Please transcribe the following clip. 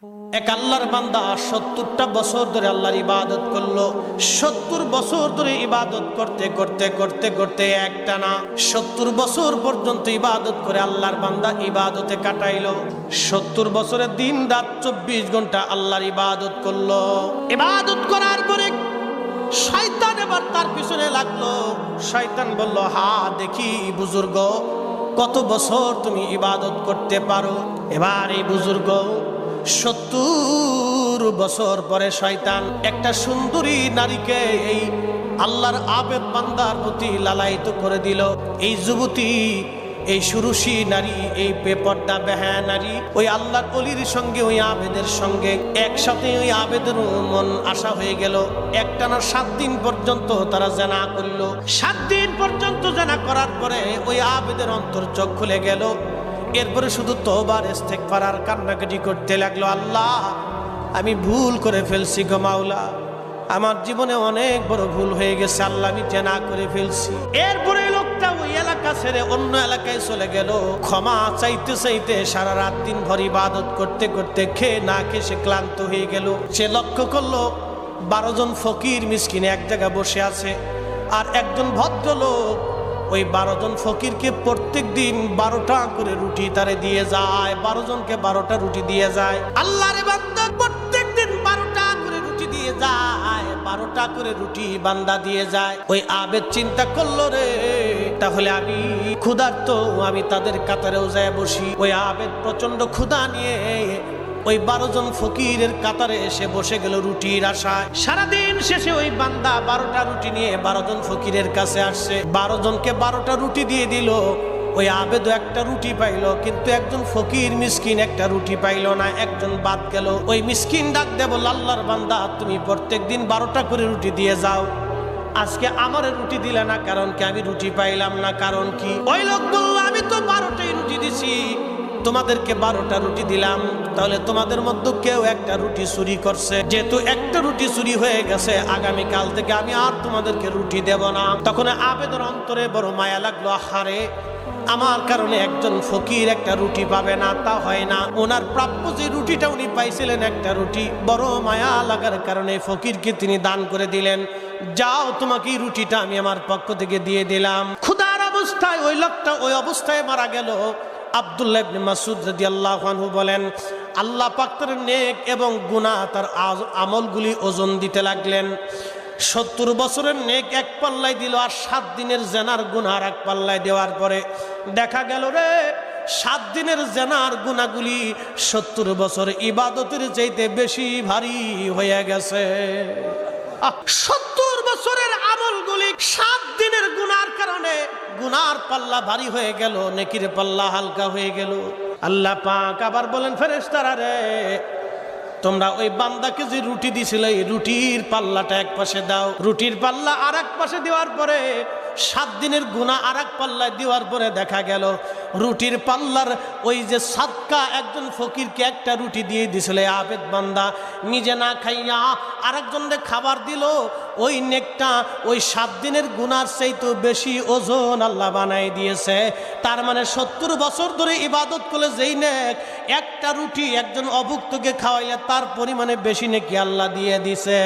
এক আল্লাহর বান্দা 70টা বছর ধরে আল্লাহর ইবাদত করলো। 70 বছর ধরে ইবাদত করতে করতে করতে করতে একটানা 70 বছর পর্যন্ত ইবাদত করে আল্লাহর বান্দা ইবাদতে কাটাইলো। 70 বছরের দিন রাত 24 ঘন্টা আল্লাহর ইবাদত করলো। ইবাদত করার পরে শয়তান এবার তার পিছনে লাগলো। শয়তান বলল, হা দেখি বুজুর্গ, কত বছর তুমি ইবাদত করতে পারো। এবার এই বুজুর্গ 70 বছর পরে শয়তান একটা সুন্দরী নারীকে এই আল্লাহর আবেদ বান্দার প্রতি লালায়িত করে দিল। এই যুবতী, এই সুরুষী নারী, এই বেপর্দা বেহায়া নারী ওই আল্লাহর অলির সঙ্গে, ওই আবেদের সঙ্গে একসাথে ওই আবেদের মন আশা হয়ে গেল। একটানা 7 দিন পর্যন্ত তারা জানা করলো। 7 দিন পর্যন্ত জানা করার পরে ওই আবেদের অন্তর চোখ খুলে গেল। এরপরে শুধু তওবার ইস্তেগফার আর কান্নাকাটি করতে লাগলো, আল্লাহ আমি ভুল করে ফেলছি গো মাওলা, আমার জীবনে অনেক বড় ভুল হয়ে গেছে আল্লাহ, আমি জেনা করে ফেলছি। এরপরে লোকটা ওই এলাকা ছেড়ে অন্য এলাকায় চলে গেল। ক্ষমা চাইতে চাইতে সারা রাত দিন ভর ইবাদত করতে করতে খেয়ে না খেয়ে সে ক্লান্ত হয়ে গেল। সে লক্ষ্য করলো 12 জন ফকির মিসকিন এক জায়গায় বসে আছে, আর একজন ভদ্রলোক ওই 12 জন ফকিরকে প্রত্যেক দিন 12টা করে রুটি তারে দিয়ে যায়। 12 জনকে 12টা রুটি দিয়ে যায়। আল্লাহর বান্দা প্রত্যেক দিন 12টা করে রুটি দিয়ে যায়, 12টা করে রুটি বান্দা দিয়ে যায়। ওই আবেদ চিন্তা করলো, রে তাহলে আমি ক্ষুধার্ত, আমি তাদের কাতারেও যায় বসি। ওই আবেদ প্রচন্ড ক্ষুধা নিয়ে ওই 12 জন ফকিরের কাতারে এসে বসে গেল রুটির আশায়। সারাদিন শেষে ওই বান্দা 12টা রুটি নিয়ে 12 জন ফকিরের কাছে আসছে। 12 জনকে 12টা রুটি দিয়ে দিল। ওই আবেদও একটা রুটি পাইলো, কিন্তু একজন ফকির মিসকিন একটা রুটি পাইলো না, একজন বাদ গেল। ওই মিসকিন ডাক দেব, আল্লাহর বান্দা তুমি প্রত্যেক দিন 12টা করে রুটি দিয়ে যাও, আজকে আমার রুটি দিলে না, কারণ কি? আমি রুটি পাইলাম না, কারণ কি? ওই লোক বলল, আমি তো 12টাই রুটি দিছি, তোমাদেরকে 12টা রুটি দিলাম, তাহলে তোমাদের মধ্যে কেউ একটা রুটি চুরি করছে। যেহেতু একটা রুটি চুরি হয়ে গেছে, আগামীকাল থেকে আমি আর তোমাদেরকে রুটি দেব না। তখন আবেদের অন্তরে বড় মায়া লাগলো, হারে আমার কারণে একজন ফকির একটা রুটি পাবে না, তা হয় না। ওনার প্রাপ্য যে রুটিটা উনি পাইছিলেন একটা রুটি, বড় মায়া লাগার কারণে ফকিরকে তিনি দান করে দিলেন। যাও, তোমাকে এই রুটিটা আমি আমার পক্ষ থেকে দিয়ে দিলাম। ক্ষুধার অবস্থায় ওই লোকটা ওই অবস্থায় মারা গেল। আব্দুল্লাহ ইবনে মাসউদ রাদিয়াল্লাহু আনহু বলেন, আল্লাহ পাক তার নেক এবং গুনাহ তার আমলগুলি ওজন দিতে লাগলেন। 70 বছরের নেক এক পাল্লায় দিল, আর 7 দিনের জেনার গুনাহ আর এক পাল্লায় দেওয়ার পরে দেখা গেল, রে 7 দিনের জেনার গুনাহগুলি 70 বছর ইবাদতের চাইতে বেশি ভারী হয়ে গেছে। 70 বছরের আমলগুলি 7 দিনের গুনার কারণে গুনার পাল্লা ভারী হয়ে গেল, নেকির পাল্লা হালকা হয়ে গেল। আল্লাহ পাক আবার বলেন, ফেরেশতারা রে, তোমরা ওই বান্দাকে যে রুটি দিছিলে, এই রুটির পাল্লাটা এক পাশে দাও। রুটির পাল্লা আর এক পাশে দেওয়ার পরে 7 দিনের গুনাহ আর এক পাল্লায় দেওয়ার পরে দেখা গেল রুটির পাল্লার ওই যে সাদকা একজন ফকিরকে একটা রুটি দিয়ে দিছিল আবেদ বান্দা, নিজে না খাইয়া আরেকজনকে খাবার দিল, ওই নেকটা ওই 7 দিনের গুনার চাইতে বেশি ওজন আল্লাহ বানাই দিয়েছে। তার মানে 70 বছর ধরে ইবাদত করলে যেই নেক, একটা রুটি একজন অভুক্তকে খাওয়াইলে তার পরিমাণে বেশি নেকি আল্লাহ দিয়ে দিছে।